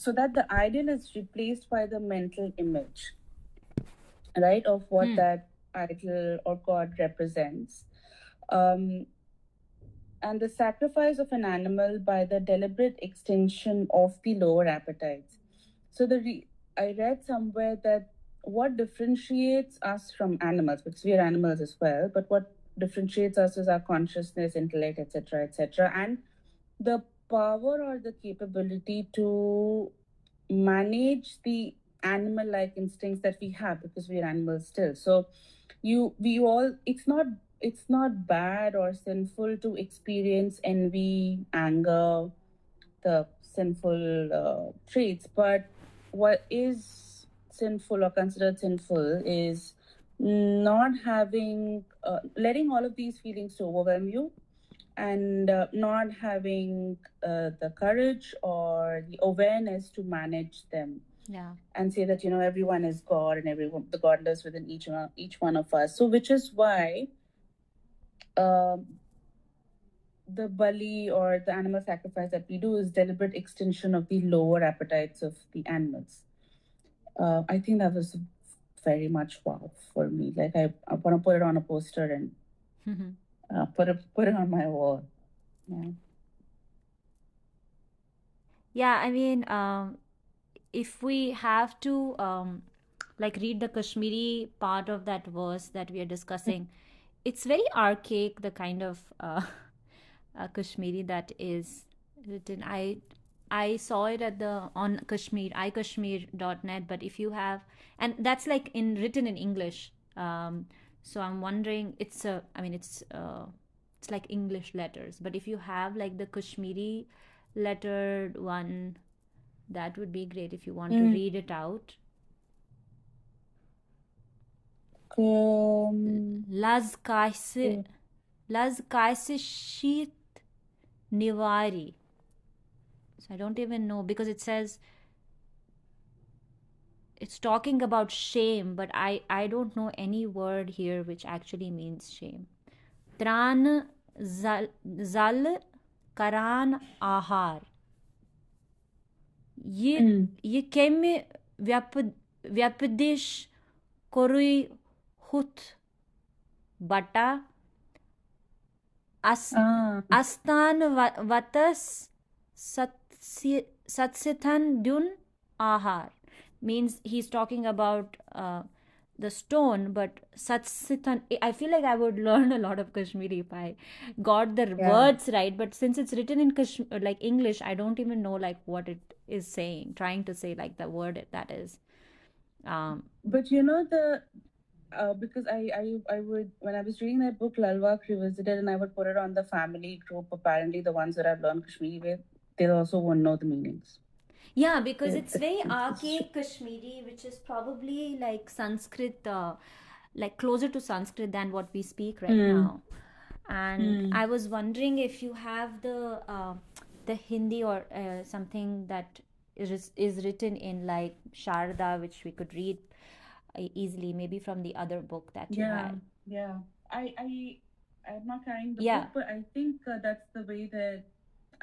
so that the ideal is replaced by the mental image, right, of what Hmm. that idol or god represents. Um, and the sacrifice of an animal by the deliberate extension of the lower appetites. So I read somewhere that what differentiates us from animals, because we are animals as well, but what differentiates us is our consciousness, intellect, etc., etc., and the power or the capability to manage the animal-like instincts that we have, because we are animals still. So we all, it's not bad or sinful to experience envy, anger, the sinful traits. But what is sinful or considered sinful is not having, letting all of these feelings to overwhelm you, and not having the courage or the awareness to manage them, Yeah. and say that everyone is God, and everyone, the God lives within each one of us. So which is why um the bali or the animal sacrifice that we do is deliberate extension of the lower appetites of the animals. I think that was very much wow for me. Like I want to put it on a poster and put it on my wall. Yeah. Yeah, I mean, if we have to like read the Kashmiri part of that verse that we are discussing, it's very archaic, the kind of Kashmiri that is written. I saw it at the on Kashmir ikashmir.net, but if you have, and that's like in written in English. So I'm wondering, I mean, it's like English letters, but if you have like the Kashmiri lettered one, that would be great if you want to Mm. read it out. Um, Laz kaise yeah. Laz kaise sheet nivari. So I don't even know, because it says it's talking about shame, but I don't know any word here which actually means shame. Tran zal karan ahar. ये Mm. ये केमे व्याप व्यापदेश कोरुई हुत बटा अस Ah, अस्तान वतस सत्स्यथन dun ahar, means he's talking about the stone, but satsitan, I feel like I would learn a lot of Kashmiri if I got the yeah. words right, but since it's written in Kashmir, like English, I don't even know like what it is saying, trying to say, like the word that is. um But the because I would, when I was reading that book Lal Ded Revisited, and I would put it on the family group. Apparently, the ones that I've learned Kashmiri with, they also won't know the meanings. Yeah, because They, it's the, very it's, archaic Kashmiri, which is probably like Sanskrit, like closer to Sanskrit than what we speak right hmm, now. And hmm. I was wondering if you have the Hindi or something that is written in like Sharda, which we could read easily, maybe from the other book that you Yeah, had. yeah. I'm not carrying the Yeah, book, but I think that's the way that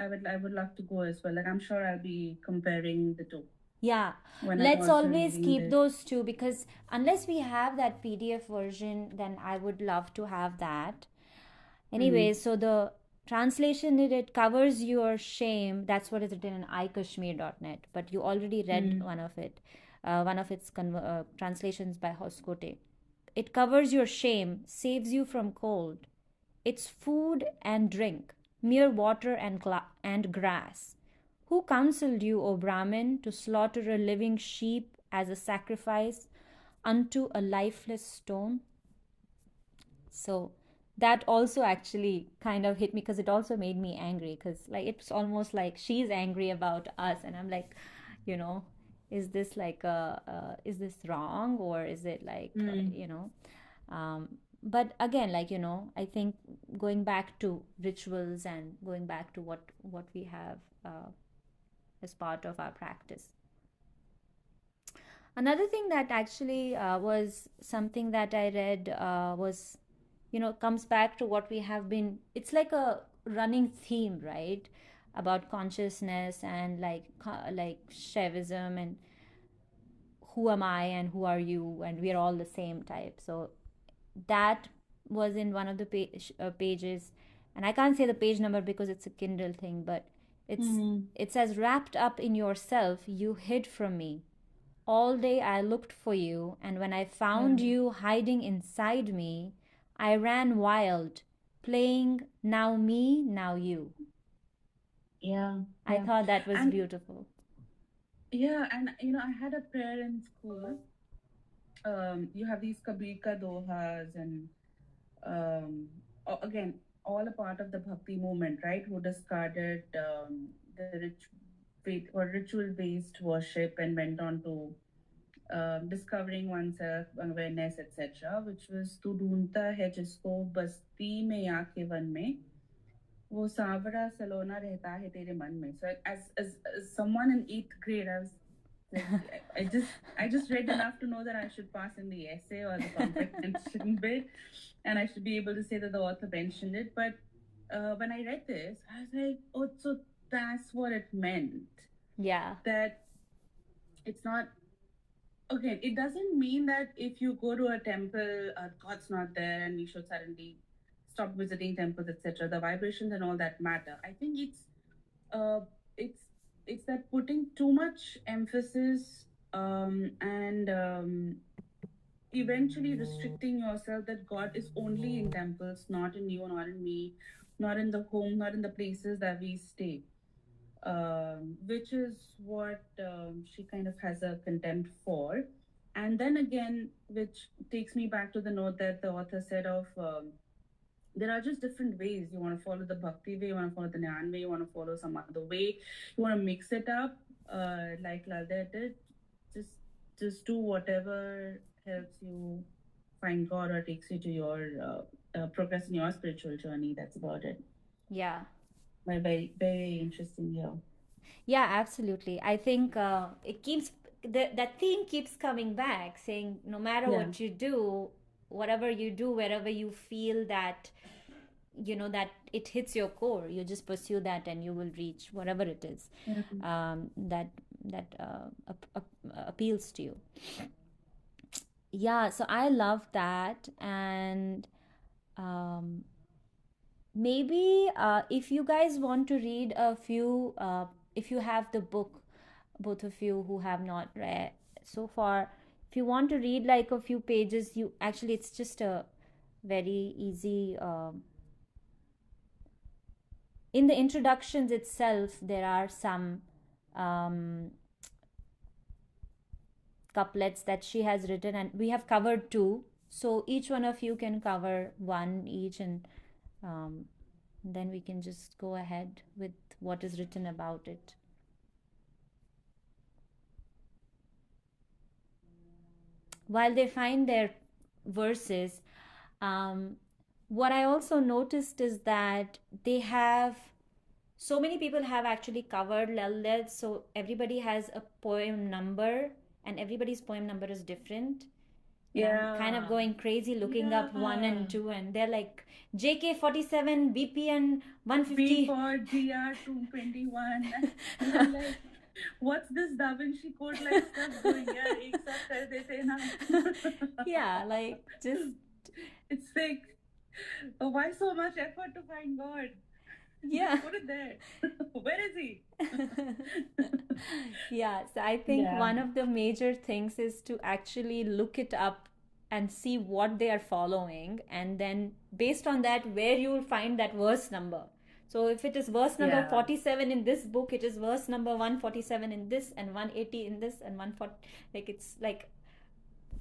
I would love to go as well. Like I'm sure I'll be comparing the two yeah. when I'm Let's also always reading keep this. those two, because unless we have that PDF version, then I would love to have that. Hmm. Anyway, so the translation, it covers your shame. That's what is written in ikashmir.net. But you already read Hmm. one of its translations by Hoskote. It covers your shame, saves you from cold. It's food and drink, mere water and grass. Who counseled you, O Brahmin, to slaughter a living sheep as a sacrifice unto a lifeless stone? So that also actually kind of hit me, because it also made me angry, because like it's almost like she's angry about us, and I'm like, you know is this like is this wrong, or is it like Hmm. um, but again, like I think going back to rituals and going back to what we have as part of our practice. Another thing that actually was something that I read was, comes back to what we have been, it's like a running theme, right? about consciousness and like Shaivism and who am I and who are you, and we are all the same type. So that was in one of the pages, and I can't say the page number because it's a Kindle thing, but it's Hmm. it says, wrapped up in yourself you hid from me. All day I looked for you, and when I Yeah. found you hiding inside me, I ran wild, playing now me, now you. Yeah. I Yeah. thought that was And beautiful. yeah, and I had a prayer in school. You have these Kabir Ka Dohas and again, all a part of the bhakti movement, right? Who discarded the ritual based worship and went on to discovering oneself, awareness, etc., which was "तू ढूंढता है जिसको बस्ती में या के one में वो सांवरा सलोना रहता है तेरे मन में." So as someone in eighth grade, I was like, I just read enough to know that I should pass in the essay or the comprehension bit, and I should be able to say that the author mentioned it. But when I read this, I was like, oh, so that's what it meant. Yeah. That it's not okay. It doesn't mean that if you go to a temple, God's not there, and we should suddenly stop visiting temples, etc. The vibrations and all that matter. I think uh, it's it's that putting too much emphasis and eventually restricting yourself that God is only in temples, not in you, not in me, not in the home, not in the places that we stay. Which is what she kind of has a contempt for. And then again, which takes me back to the note that the author said of there are just different ways. You want to follow the bhakti way, you want to follow the Nyan way, you want to follow some other way, you want to mix it up, like Lal Ded did. Just, just do whatever helps you find God or takes you to your progress in your spiritual journey. That's about it. Yeah. Very, very, very interesting here. Yeah, absolutely. I think it keeps that theme keeps coming back, saying no matter Yeah. what you do, whatever you do, wherever you feel that that it hits your core, you just pursue that and you will reach whatever it is Yeah. that appeals to you. Yeah, so I love that, and um, maybe if you guys want to read a few, if you have the book, both of you who have not read so far, if you want to read like a few pages, you actually, it's just a very easy. In the introductions itself, there are some um, couplets that she has written, and we have covered two. So each one of you can cover one each, and um, then we can just go ahead with what is written about it. While they find their verses, um, what I also noticed is that they have so many people have actually covered Lal Ded, so everybody has a poem number, and everybody's poem number is different. And I'm kind of Yeah. going crazy looking up one Yeah. and two, and they're like JK47 BPN B 150. for GR 221. And I'm like, what's this Da Vinci Code like stuff going? Yeah, ek saath kar dete na. Yeah, like just It's sick. Why so much effort to find God? yeah. Just put it there. Where is he? Yeah, so I think Yeah. one of the major things is to actually look it up and see what they are following, and then based on that, where you will find that verse number. So if it is verse number Yeah. 47 in this book, it is verse number 147 in this, and 180 in this, and 140. Like it's like,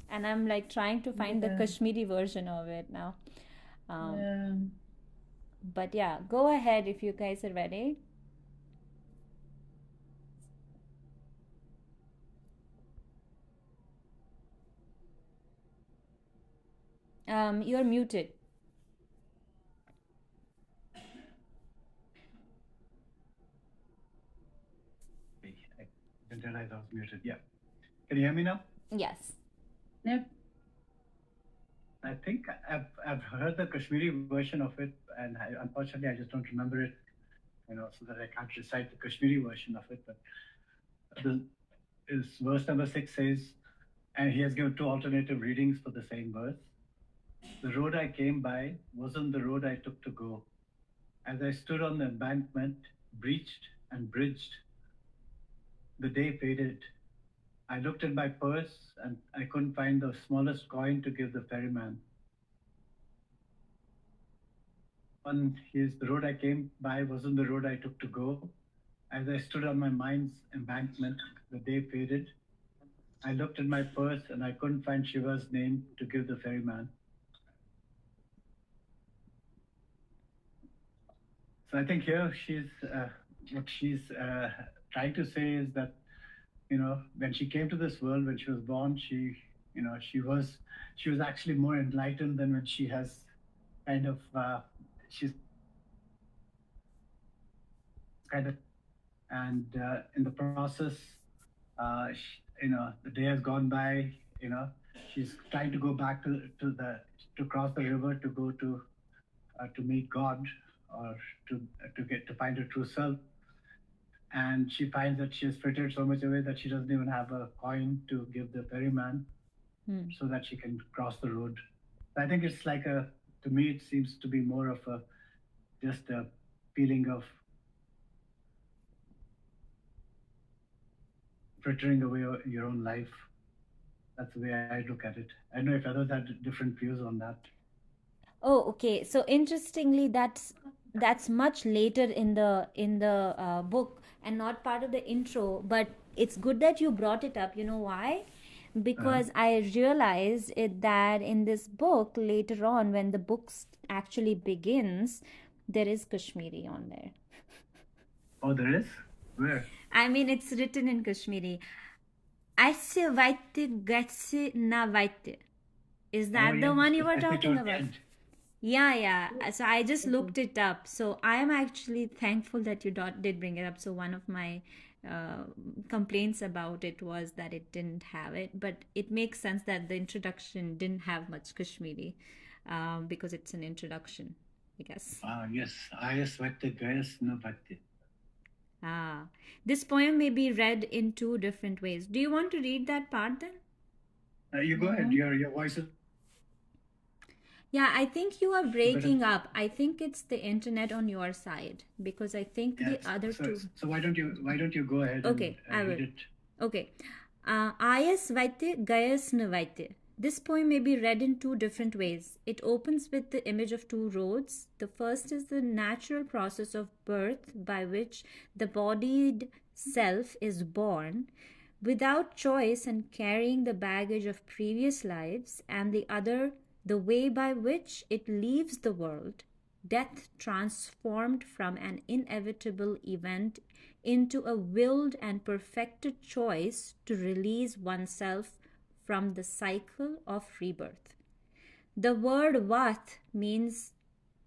and I'm like trying to find the Yeah. Kashmiri version of it now. Um, Yeah. but yeah, go ahead if you guys are ready. You're muted. I didn't realize I was muted. Yeah. Can you hear me now? Yes. Yep. I think I've heard the Kashmiri version of it, and unfortunately, I just don't remember it. so that I can't recite the Kashmiri version of it. But the is verse number 6 says, and he has given two alternative readings for the same verse. The road I came by wasn't the road I took to go. As I stood on the embankment, breached and bridged, the day faded. I looked in my purse and I couldn't find the smallest coin to give the ferryman. On his the road I came by wasn't the road I took to go. As I stood on my mind's embankment, the day faded. I looked in my purse and I couldn't find Shiva's name to give the ferryman. So I think here what she's trying to say is that when she came to this world, when she was born, she was actually more enlightened than when she has kind of she's kind of and in the process, the day has gone by. She's trying to go back to cross the river to go to meet God or to find her true self. And she finds that she has frittered so much away that she doesn't even have a coin to give the ferryman so that she can cross the road. I think it's like to me, it seems to be more of just a feeling of frittering away your own life. That's the way I look at it. I don't know if others had different views on that. Oh, okay. So interestingly, that's much later in the book and not part of the intro. But it's good that you brought it up. You know why? Because I realized it that in this book later on, when the book actually begins, there is Kashmiri on there. Oh, there is? Where? I mean, it's written in Kashmiri. Aise vaite gatse na vaite. Is that the one you were talking about? Yeah. So I just looked it up. So I am actually thankful that you did bring it up. So one of my complaints about it was that it didn't have it, but it makes sense that the introduction didn't have much Kashmiri because it's an introduction, I guess. Yes. Ayas vatte gayas na vatte. This poem may be read in two different ways. Do you want to read that part then? You go ahead. Your voice is. Yeah, I think you are breaking up. I think it's the internet on your side because I think the other two. So why don't you go ahead and read it? Okay. Ayas vaite gayas na vaite. This poem may be read in two different ways. It opens with the image of two roads. The first is the natural process of birth by which the bodied self is born without choice and carrying the baggage of previous lives, and the other, the way by which it leaves the world, death transformed from an inevitable event into a willed and perfected choice to release oneself from the cycle of rebirth. The word vath means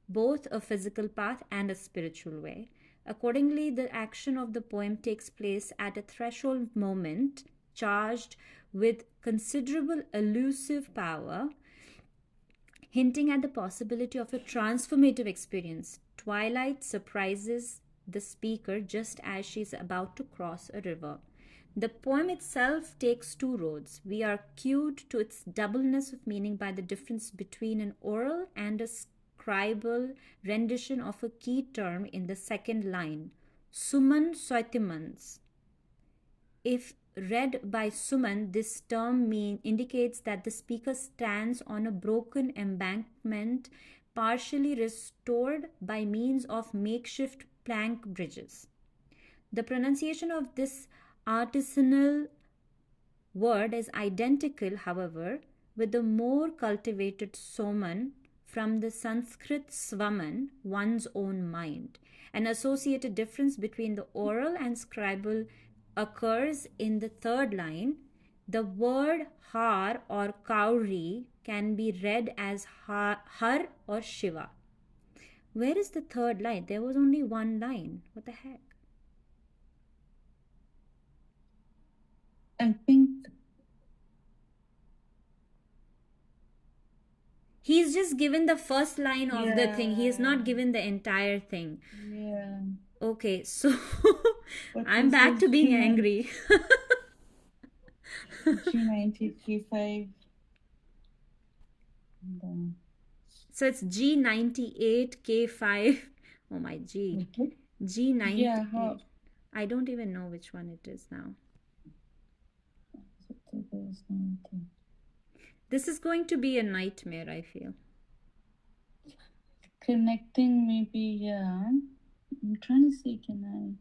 both a physical path and a spiritual way. Accordingly, the action of the poem takes place at a threshold moment charged with considerable elusive power, hinting at the possibility of a transformative experience. Twilight surprises the speaker just as she is about to cross a river. The poem itself takes two roads. We are cued to its doubleness of meaning by the difference between an oral and a scribal rendition of a key term in the second line, Suman Soitimans. If read by Suman, this term indicates that the speaker stands on a broken embankment, partially restored by means of makeshift plank bridges. The pronunciation of this artisanal word is identical, however, with the more cultivated soman from the Sanskrit swaman, one's own mind. An associated difference between the oral and scribal occurs in the third line. The word har or kauri can be read as har or Shiva. Where is the third line? There was only one line. What the heck? I think he's just given the first line of the thing. He is not given the entire thing. Yeah. Okay, so But I'm this back is to being angry. G93 So it's G98K5. Oh my G. Yeah, how? G98. I don't even know which one it is now. This is going to be a nightmare, I feel. Connecting maybe, yeah. I'm trying to see, can I?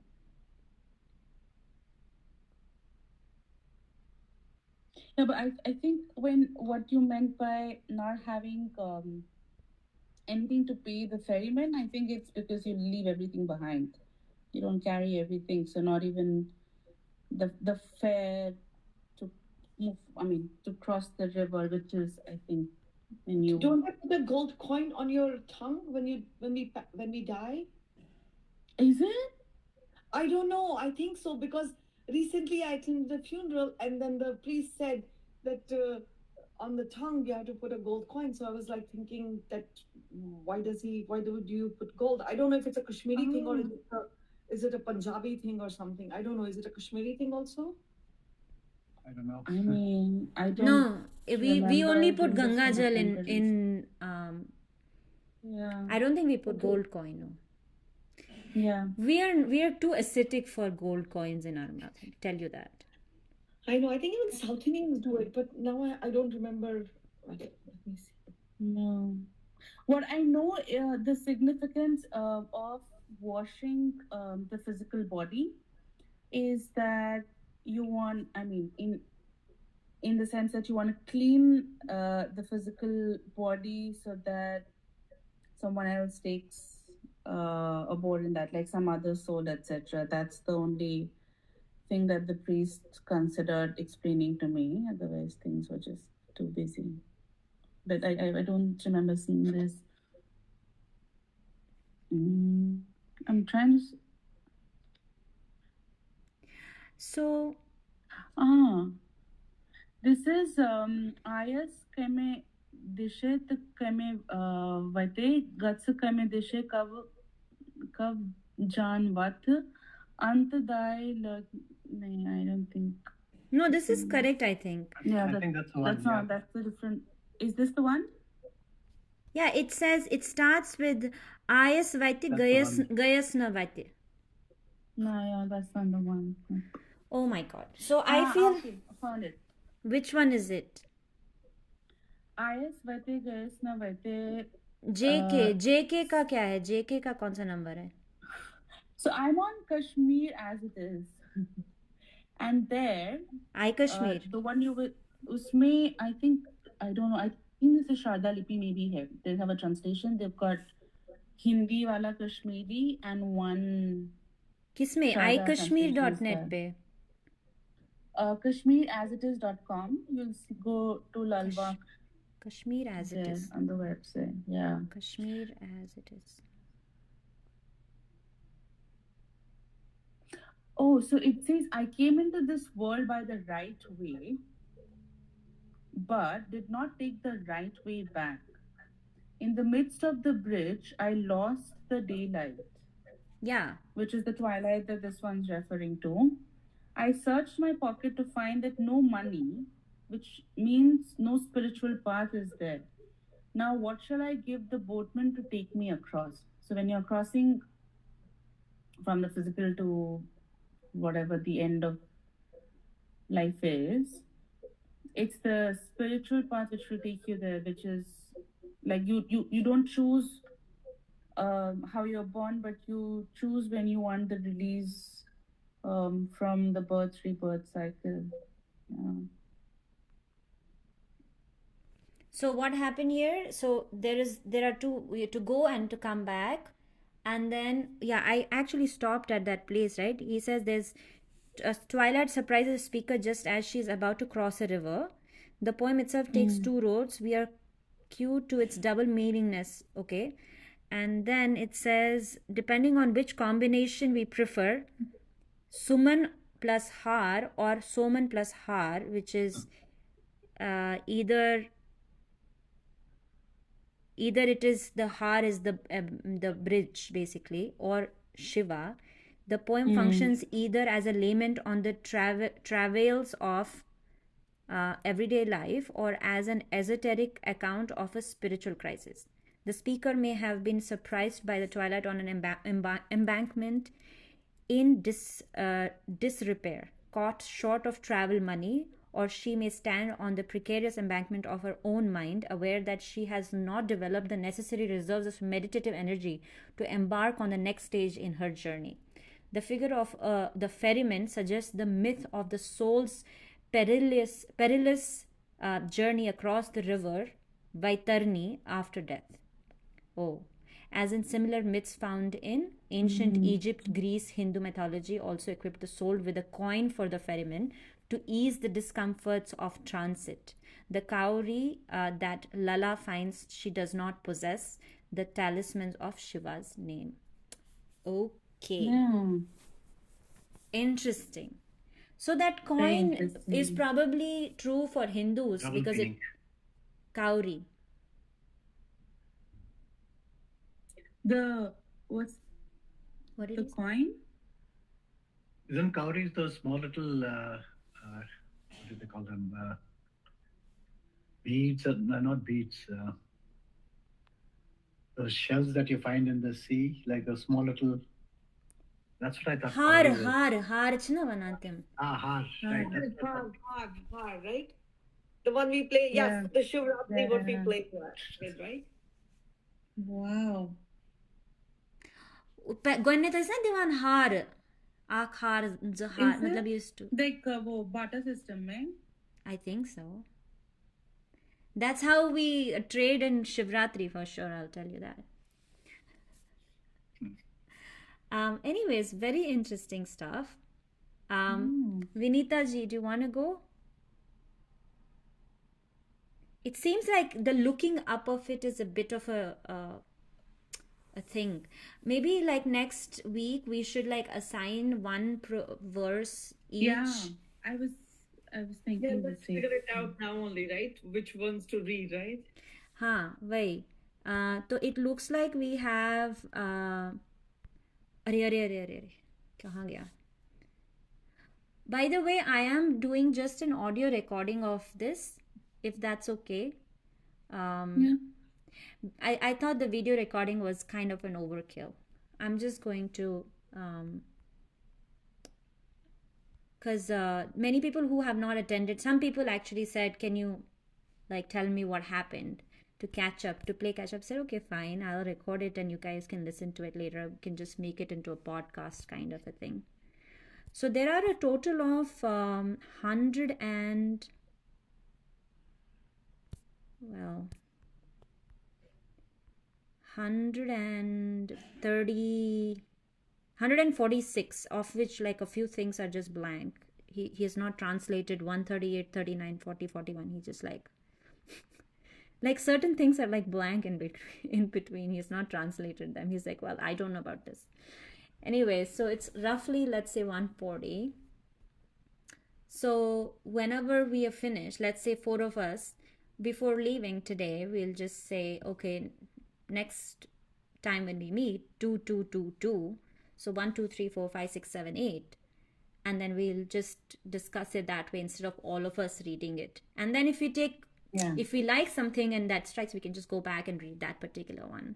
Yeah, but I think when what you meant by not having anything to pay the ferryman, I think it's because you leave everything behind. You don't carry everything, so not even the fare to move. I mean, to cross the river, which is I think when you Don't they put a gold coin on your tongue when we die? is it? I don't know. I think so because recently I attended the funeral and then the priest said that on the tongue you have to put a gold coin. So I was like thinking that why do you put gold? I don't know if it's a Kashmiri thing or is it a Punjabi thing or something? I don't know. Is it a Kashmiri thing also? I don't know. I mean, I don't No, we only remember put doing this Ganga kind of Jal funerals. Yeah. I don't think we put gold coin. No. Yeah. We are too ascetic for gold coins in our mouth. I tell you that. I know. I think even South Indians do it, but now I don't remember. Let me see. No. What I know, the significance of washing the physical body is that you want, I mean, in the sense that you want to clean the physical body so that someone else takes a board in that, like some other soul, etc. That's the only thing that the priest considered explaining to me. Otherwise, things were just too busy. But I don't remember seeing this. I'm trying to. So Ah, this is Ayas keme dishe the keme vate guts keme dishe kav jan vat antadai lag. No, I don't think. no, this is correct. I think. Yeah, I think that's the one. That's not. That's the different. Is this the one? Yeah, it says it starts with Ayas Vaiti That's the one. Gayas na Vaiti. No, yeah, that's not the one. Oh my god. So I feel. Okay, I found it. Which one is it? Ayas vate gayas na vate. JK का क्या है? JK का कौन सा number है? So I'm on Kashmir as it is, and there I Kashmir. the one you will usme I think I don't know. I think this is Sharda Lipi maybe here. They have a translation. They've got Hindi wala Kashmiri and one किसमें? Sharda iKashmir.net पे. KashmirAsItis.com. You'll go to Lalbagh Kashmir as it there is. on the website. Yeah. Kashmir as it is. Oh, so it says I came into this world by the right way, but did not take the right way back. In the midst of the bridge, I lost the daylight. Yeah. Which is the twilight that this one's referring to. I searched my pocket to find that no money, which means no spiritual path is there. Now, what shall I give the boatman to take me across? So, when you're crossing from the physical to whatever the end of life is, it's the spiritual path which will take you there, which is like you don't choose how you're born, but you choose when you want the release from the birth rebirth cycle. Yeah. So what happened here? So there are two, we have to go and to come back, and then yeah, I actually stopped at that place, right? He says there's Twilight surprises the speaker just as she is about to cross a river. The poem itself takes two roads. We are cued to its double meaningness, okay? And then it says, depending on which combination we prefer, Suman plus Har or Soman plus Har, which is either it is the Har is the bridge basically, or Shiva. The poem functions either as a lament on the travails of everyday life or as an esoteric account of a spiritual crisis. The speaker may have been surprised by the twilight on an embankment in disrepair, caught short of travel money, or she may stand on the precarious embankment of her own mind, aware that she has not developed the necessary reserves of meditative energy to embark on the next stage in her journey. The figure of the ferryman suggests the myth of the soul's perilous journey across the river Vaitarni after death. Oh, as in similar myths found in ancient Egypt, Greece, Hindu mythology also equipped the soul with a coin for the ferryman to ease the discomforts of transit. The cowrie that Lala finds she does not possess, the talismans of Shiva's name. Okay, Yeah. interesting. So that Very coin is interesting. probably true for Hindus Double because it meaning. cowrie. The what's What did the you say? coin? Isn't cowries those small little, what do they call them? Beads, not beads, those shells that you find in the sea, like those small little. That's what I thought Har, cowrie was. har chna banatem. Har, right. That's what I thought. Right? The one we play, yes, Yeah. the Shivratri, what we Yeah. play with, right? Wow. Gwennet is not divan har. Aak har, zahar. Is it Matlab used to. like वो barter system में? I think so. That's how we trade in Shivratri for sure, I'll tell you that. Anyways, very interesting stuff. Vinita ji, do you want to go? It seems like the looking up of it is a bit of a thing. Maybe like next week we should like assign one verse each. Yeah. I was Yeah, thinking the let's same. figure it out now only, right? Which ones to read, right? हाँ वही तो it looks like we have अरे अरे अरे अरे अरे कहाँ गया? By the way, I am doing just an audio recording of this, if that's okay. Yeah. I thought the video recording was kind of an overkill. I'm just going to because many people who have not attended, some people actually said, can you like tell me what happened to catch up, to play catch up? Said, okay, fine, I'll record it and you guys can listen to it later. We can just make it into a podcast kind of a thing. So there are a total of 100 and 146, of which like a few things are just blank. He has not translated 138, 39, 40, 41. He just like certain things are like blank in between. He's not translated them. He's like, well, I don't know about this. Anyway, so it's roughly, let's say 140. So whenever we are finished, let's say 4 of us, before leaving today, we'll just say, okay, next time when we meet, 2, 2, 2, 2. So 1, 2, 3, 4, 5, 6, 7, 8. And then we'll just discuss it that way instead of all of us reading it. And then if we like something and that strikes, we can just go back and read that particular one.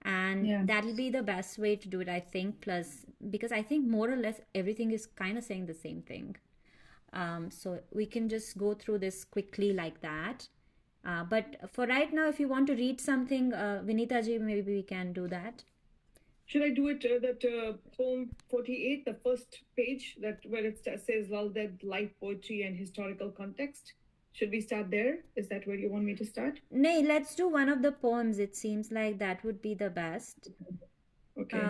And that'll be the best way to do it, I think. Plus, because I think more or less everything is kind of saying the same thing. So we can just go through this quickly like that. But for right now, if you want to read something, Vinita ji, maybe we can do that. Should I do it that poem 48, the first page, that where it says Lal Ded life poetry and historical context? Should we start there? Is that where you want me to start? Nay, let's do one of the poems. It seems like that would be the best. Okay.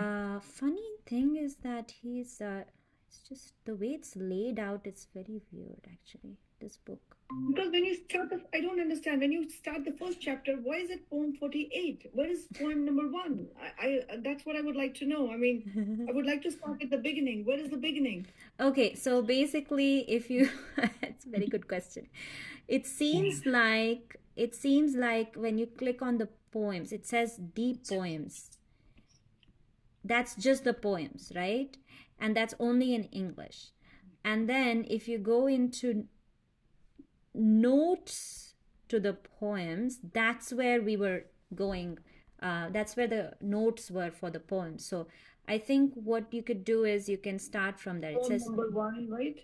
Funny thing is that he's it's just the way it's laid out, it's very weird actually, this book. Because when you start I don't understand. When you start the first chapter, why is it poem 48? Where is poem number 1? I that's what I would like to know. I mean, I would like to start at the beginning. Where is the beginning? Okay, so basically, if you it's a very good question. It seems like when you click on the poems, it says deep poems. That's just the poems, right? and that's only in English. And then if you go into notes to the poems, that's where we were going. That's where the notes were for the poems. So I think what you could do is you can start from there. It Poem says number one, right?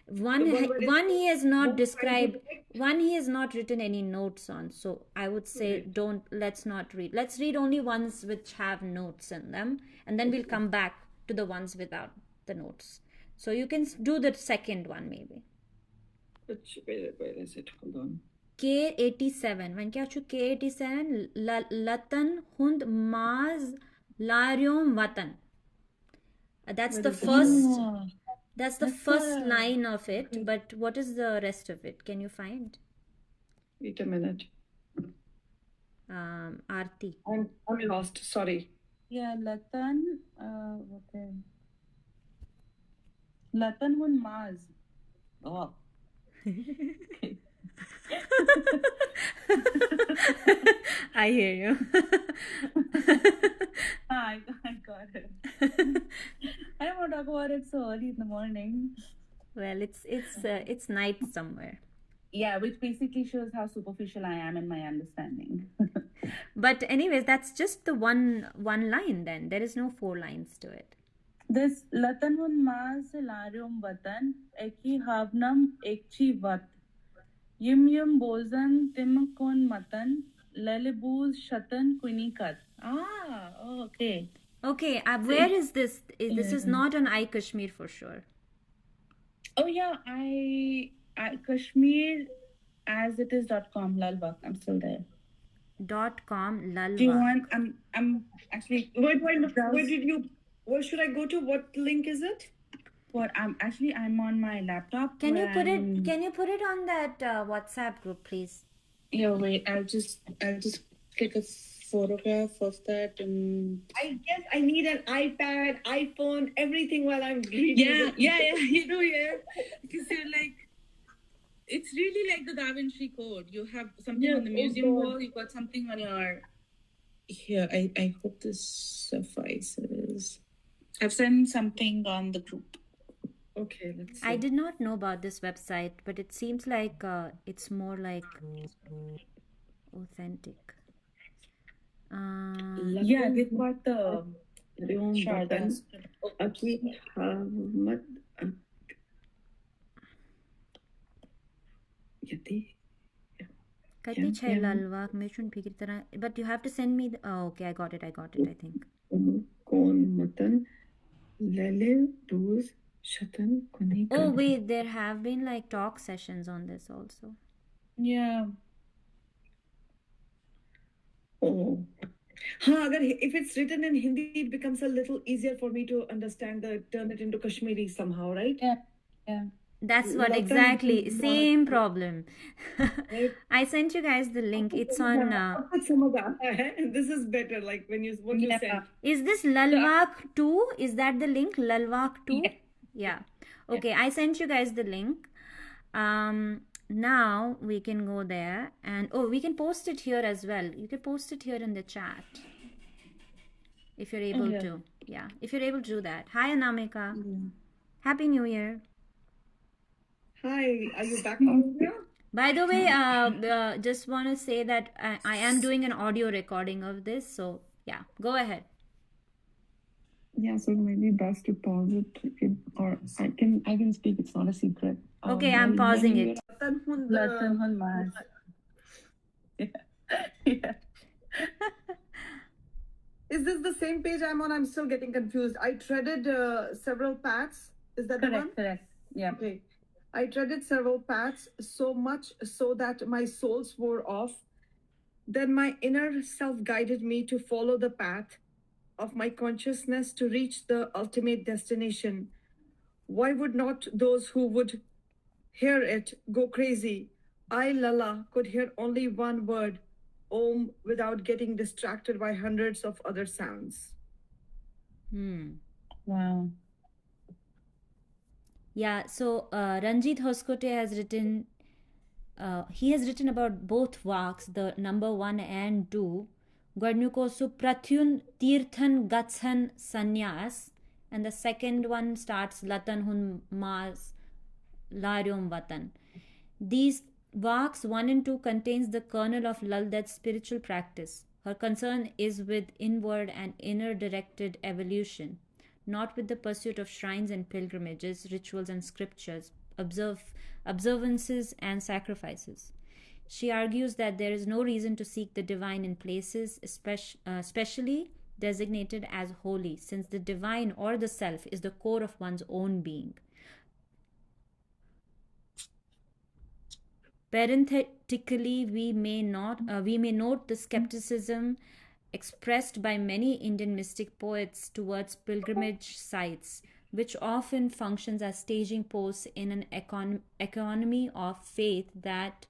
one The one where it's one he has not more described, scientific. one he has not written any notes on. So I would say Right. don't, let's not read. Let's read only ones which have notes in them, and then we'll come back to the ones without the notes. So you can do the second one maybe. Where is it? Hold on. K87. When क्या छु K87 latan hund maz laryom watan. That's the first. That's the first line of it. Okay. But what is the rest of it? Can you find? Wait a minute. Aarti. I'm lost. Sorry. Yeah, Latan. Okay. Latan hun Maz. Oh. I hear you. I got it. I don't want to talk about it so early in the morning. Well, it's night somewhere. Yeah, which basically shows how superficial I am in my understanding. But anyways, that's just the one line. Then there is no 4 lines to it. This Latan hun Maz laryom watan eki havnam ekchi vat yim yum bozan tim kon matan lalibuz shatan kunikat. Oh, okay. Okay, where is this? This is not on iKashmir for sure. Oh yeah, I Kashmir as it is.com lalbak. I'm still there. .com lalva. Do you want? I'm actually. Where should I go to? What link is it? What I'm on my laptop. Can you put it on that WhatsApp group, please? Yeah, wait. I'll just click a photograph of that and. I guess I need an iPad, iPhone, everything while I'm reading. Yeah. You do, because you're like. It's really like the Da Vinci Code. You have something on the museum wall. You've got something on your. Here, I hope this suffices. I've sent something on the group. Okay, let's see. I did not know about this website, but it seems like it's more like authentic. Yeah, they've got the Shardas. Kati chai lalwak meshun fikir tarah, but you have to send me okay, I got it, I think. Kon matan lele booz shatan kuni. Oh wait, there have been like talk sessions on this also. Yeah. Oh. If it's written in Hindi, it becomes a little easier for me to understand turn it into Kashmiri somehow, right? Yeah. That's what exactly. Same problem. I sent you guys the link. It's on. This is better. Like when you said. Is this Lalwak 2? Is that the link? Lalwak 2? Yeah. Okay, I sent you guys the link. Now we can go there and we can post it here as well. You can post it here in the chat if you're able to. Yeah, if you're able to do that. Hi, Anamika. Happy New Year. Hi, are you back from here? By the way, just want to say that I am doing an audio recording of this. So yeah, go ahead. Yeah, so maybe best to pause it, or I can speak. It's not a secret. Okay, I'm pausing it. Latan hun Maz. Yeah. Is this the same page I'm on? I'm still getting confused. I treaded several paths. Is that the one? Correct. Yeah. Okay. I treaded several paths, so much so that my soles wore off. Then my inner self guided me to follow the path of my consciousness to reach the ultimate destination. Why would not those who would hear it go crazy? I, Lala, could hear only one word, Om, without getting distracted by hundreds of other sounds. Wow. Yeah, so Ranjit Hoskote has written, he has written about both walks, the number 1 and 2. Gwadnuko Supratyun Tirthan Gatsan Sanyas, and the second one starts Latan Hun Mas Laryom Vatan. These Vaks 1 and 2 contains the kernel of Lal Ded's spiritual practice. Her concern is with inward and inner directed evolution, not with the pursuit of shrines and pilgrimages, rituals and scriptures, observances and sacrifices. She argues that there is no reason to seek the divine in places specially designated as holy, since the divine or the self is the core of one's own being. Parenthetically, we may note the skepticism expressed by many Indian mystic poets towards pilgrimage sites, which often functions as staging posts in an economy of faith that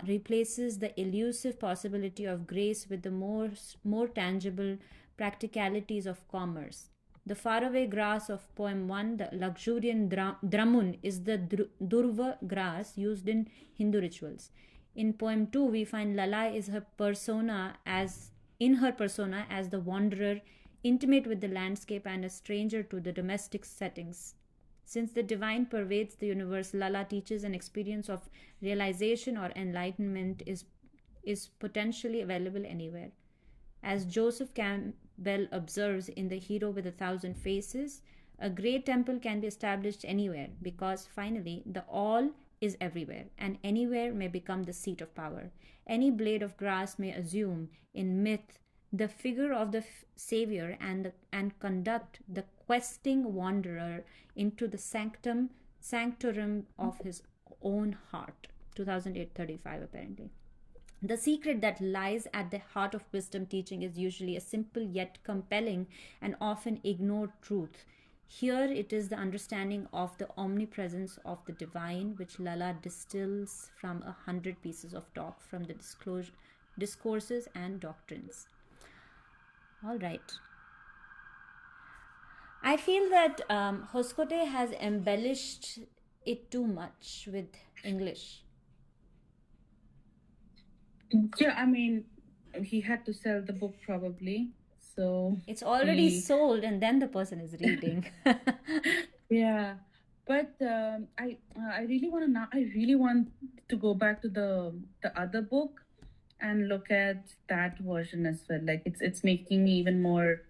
replaces the elusive possibility of grace with the more tangible practicalities of commerce. The faraway grass of poem 1, the luxuriant dramun, is the durva grass used in Hindu rituals. In poem 2, we find Lala is her persona as the wanderer, intimate with the landscape and a stranger to the domestic settings. Since the divine pervades the universe, Lala teaches an experience of realization or enlightenment is potentially available anywhere. As Joseph Campbell observes in The Hero with a Thousand Faces, a great temple can be established anywhere because finally the all is everywhere, and anywhere may become the seat of power. Any blade of grass may assume, in myth, the figure of the Savior and conduct the questing wanderer into the sanctorum of his own heart. 2008-35 apparently. The secret that lies at the heart of wisdom teaching is usually a simple yet compelling and often ignored truth. Here it is the understanding of the omnipresence of the divine, which Lala distills from 100 pieces of talk from the discourses and doctrines. All right. I feel that Hoskote has embellished it too much with English. Yeah, I mean, he had to sell the book probably. So it's already sold and then the person is reading. Yeah, but I really want to now. I really want to go back to the other book and look at that version as well. Like it's making me even more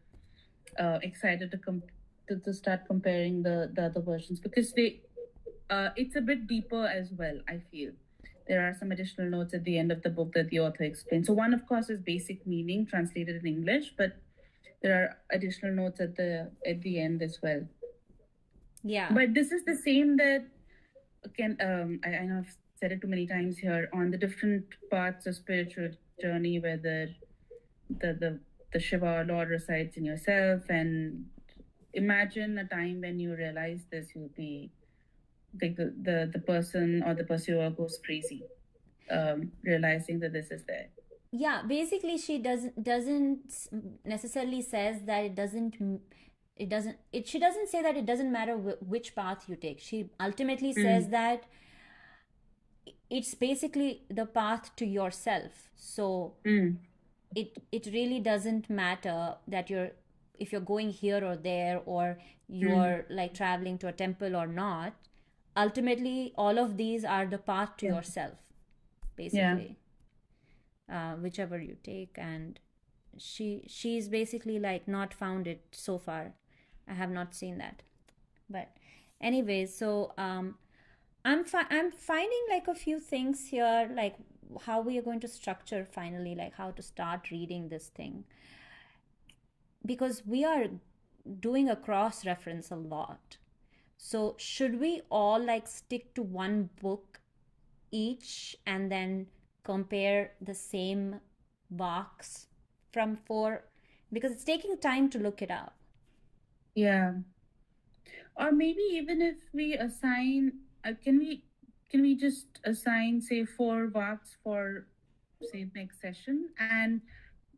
excited to start comparing the other versions because it's a bit deeper as well. I feel there are some additional notes at the end of the book that the author explains. So one, of course, is basic meaning translated in English, but there are additional notes at the end as well. Yeah. But this is the same that I know I've said it too many times here on the different parts of spiritual journey, whether the Shiva Lord resides in yourself, and imagine a time when you realize this, you'll be like the person or the pursuer goes crazy, realizing that this is there. Yeah, basically she doesn't necessarily says that she doesn't say that it doesn't matter which path you take. She ultimately says that it's basically the path to yourself. So it really doesn't matter that if you're going here or there, or you're like traveling to a temple or not. Ultimately all of these are the path to yourself, basically. Whichever you take. And she's basically like not found it so far. I have not seen that. But anyways, so I'm finding like a few things here, like how we are going to structure finally, like how to start reading this thing, because we are doing a cross reference a lot. So should we all like stick to one book each and then compare the same box from 4, because it's taking time to look it up? Yeah. Or maybe even if we assign, can we just assign say 4 Vaks for say next session, and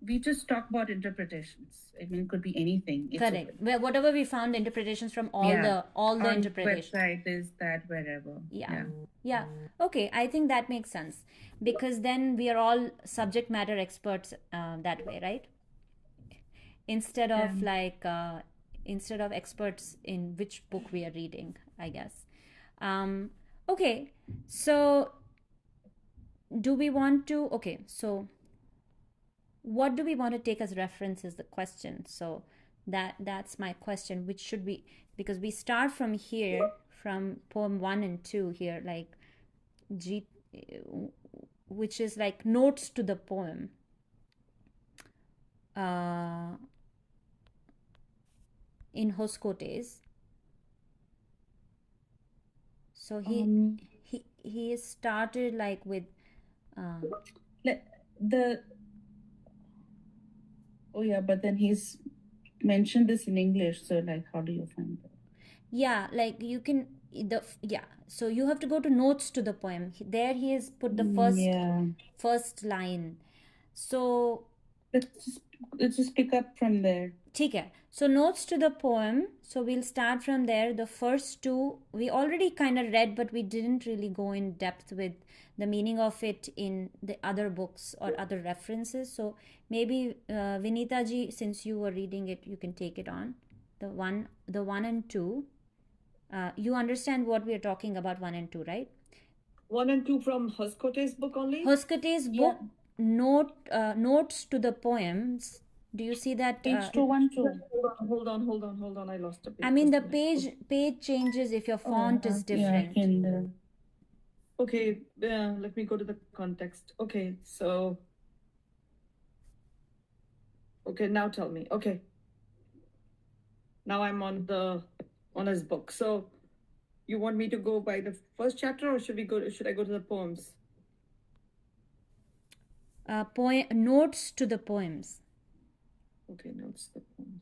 we just talk about interpretations. I mean, it could be anything. It's correct. Well, whatever we found interpretations from all the interpretations. Website is that wherever. Yeah. Okay, I think that makes sense, because then we are all subject matter experts that way, right? Instead of like instead of experts in which book we are reading, I guess. Okay, so do we want to, okay, so what do we want to take as reference is the question. So that's my question. Which should we, because we start from here, from poem 1 and 2 here, like G, which is like notes to the poem. In Hoskotes. So he started like with the oh yeah, but then he's mentioned this in English, so like how do you find that? Yeah, like you can so you have to go to notes to the poem. There he has put the first line. So let's just pick up from there. Okay, so notes to the poem. So we'll start from there. The first two we already kind of read, but we didn't really go in depth with the meaning of it in the other books or other references. So maybe Vinita ji, since you were reading it, you can take it on. The one and two. You understand what we are talking about, 1 and 2, right? 1 and 2 from Hoskote's book only? Hoskote's book, notes to the poems. Do you see that? Page 212. Hold on. I lost a page. I mean, the page changes if your font is different. Yeah, okay, let me go to the context. Okay, so... Okay, now tell me. Okay. Now I'm on his book. So you want me to go by the first chapter, or should I go to the poems? Notes to the poems. Okay, notes to the poems.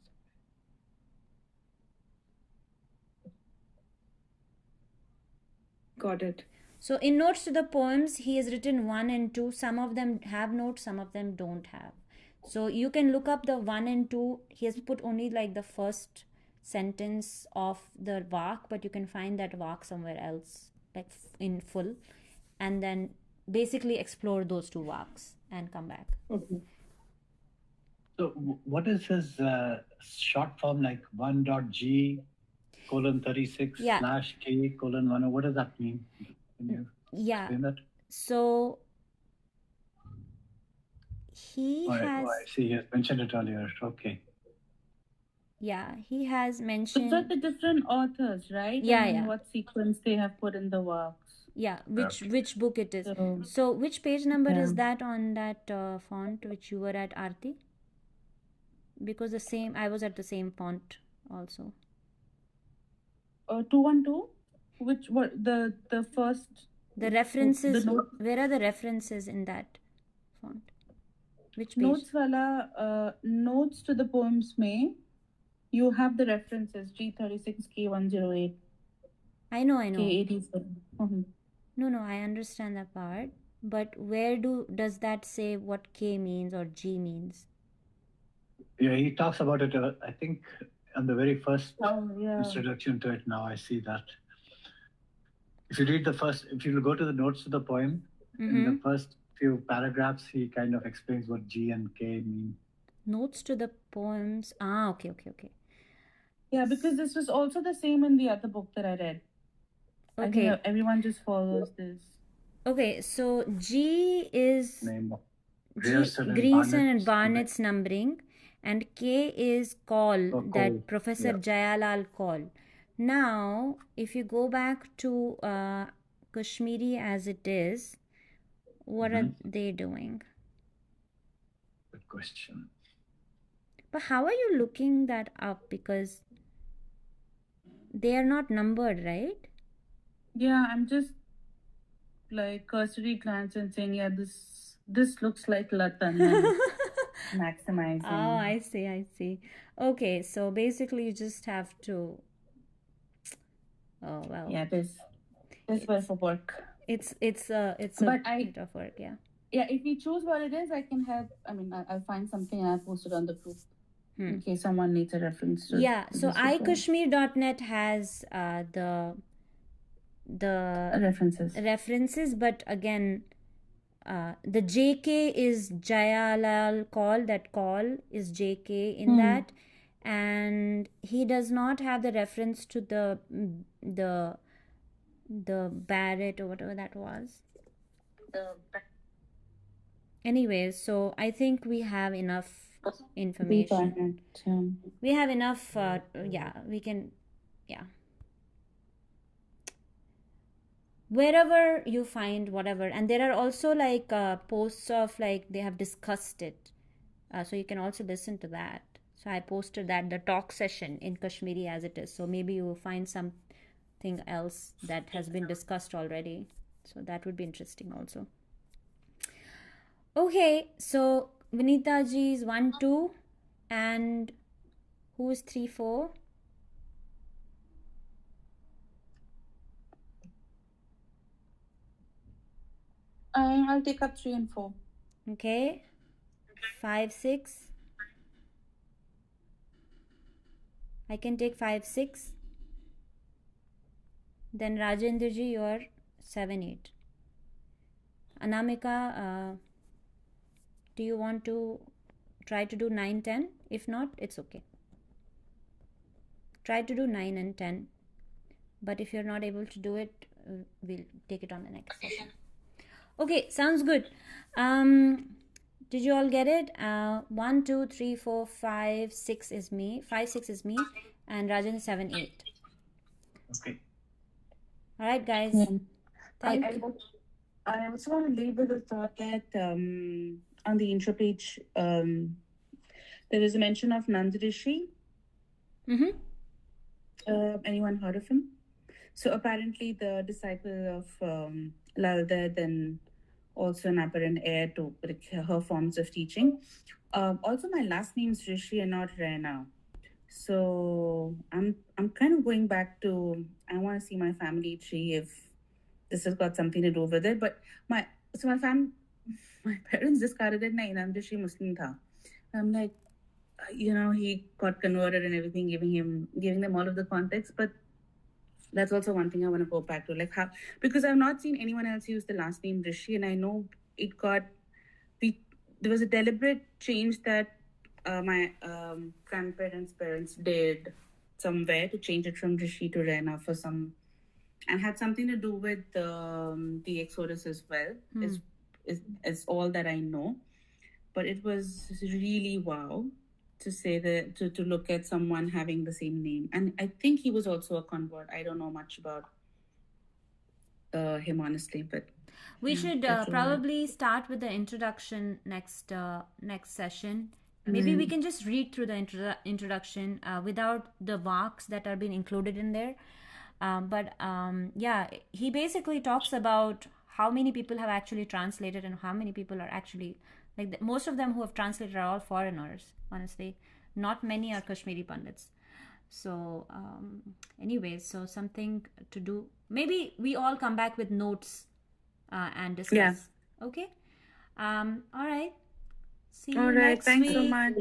Got it. So in notes to the poems, he has written 1 and 2. Some of them have notes, some of them don't have. So you can look up the 1 and 2. He has put only like the first sentence of the vak, but you can find that vak somewhere else, like in full, and then basically explore those two vaks and come back. Okay. So what is his short form, like 1.g colon 36 / k colon 1? What does that mean? Can you explain that? So he has... I see, he has mentioned it earlier. Okay. Yeah, he has mentioned... It's like the different authors, right? Yeah. What sequence they have put in the works. Yeah, which book it is. So which page number is that on that font which you were at, Aarti? Because I was at the same font also. 212? The first... The references, where are the references in that font? Which page? Notes wala, notes to the poems mein, you have the references G36, K108. I know. K87. No, I understand that part. But where does that say what K means or G means? Yeah, he talks about it, I think, on the very first introduction to it. Now I see that. If you read if you go to the notes to the poem, in the first few paragraphs, he kind of explains what G and K mean. Notes to the poems. Okay. Yeah, because this was also the same in the other book that I read. Okay. I think everyone just follows this. Okay, so G is Grierson and Barnett's numbering, and K is call that Professor Jayalal called. Now, if you go back to Kashmiri as it is, what are they doing? Good question. But how are you looking that up? Because they are not numbered, right? Yeah, I'm just like cursory glance and saying, yeah, this looks like Latan and maximizing. Oh, I see. Okay, so basically you just have to... Oh, well. Yeah, this was for work. It's a bit of work, yeah. Yeah, if you choose what it is, I can help. I mean, I'll find something and I'll post it on the group in case someone needs a reference to. Yeah, so ikashmir.net has the references, but again, the JK is Jayalal call. That call is JK in that, and he does not have the reference to the Barrett or whatever that was. Anyways, so I think we have enough information. We have enough. Yeah, we can. Yeah. Wherever you find whatever, and there are also like posts of like they have discussed it, so you can also listen to that. So I posted that the talk session in Kashmiri as it is. So maybe you will find something else that has been discussed already. So that would be interesting also. Okay, so Vinita ji is 1, 2, and who is 3, 4? I'll take up 3 and 4. Okay, 5, 6. I can take 5, 6. Then Rajendra ji, you are 7, 8. Anamika, do you want to try to do 9, 10? If not, it's okay. Try to do 9 and 10. But if you're not able to do it, we'll take it on the next session. Okay, sounds good. Did you all get it? 1, 2, 3, 4, 5, 6 is me. 5, 6 is me. And Rajan is 7, 8. Okay. All right, guys. Thank you. I also want to leave with the thought that on the intro page, there is a mention of Nand Rishi. Mm-hmm. Anyone heard of him? So apparently the disciple of Lal Ded and also an apparent heir to her forms of teaching. Also, my last name is Rishi and not Rena. So I'm kind of going back to, I want to see my family tree if this has got something to do with it. But my parents discarded it. Nahin, Rishi Muslim tha. I'm like, he got converted and everything, giving them all of the context. But that's also one thing I want to go back to, like how, because I've not seen anyone else use the last name Rishi, and I know there was a deliberate change that my grandparents' parents did somewhere to change it from Rishi to Rena and had something to do with the Exodus as well. Is all that I know, but it was really wow to say that to look at someone having the same name, and I think he was also a convert. I don't know much about him honestly, but we should probably start with the introduction next session. Maybe we can just read through the introduction without the marks that are being included in there. But yeah, he basically talks about how many people have actually translated and how many people are actually like most of them who have translated are all foreigners. Honestly, not many are Kashmiri Pandits. So anyways, so something to do. Maybe we all come back with notes and discuss. Yeah. Okay. All right. See all you right. next Thanks week. so much.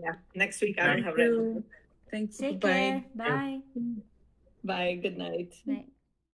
Yeah. Next week I will have read. Thank you. Take Bye. care. Bye. Bye. Good night. Night.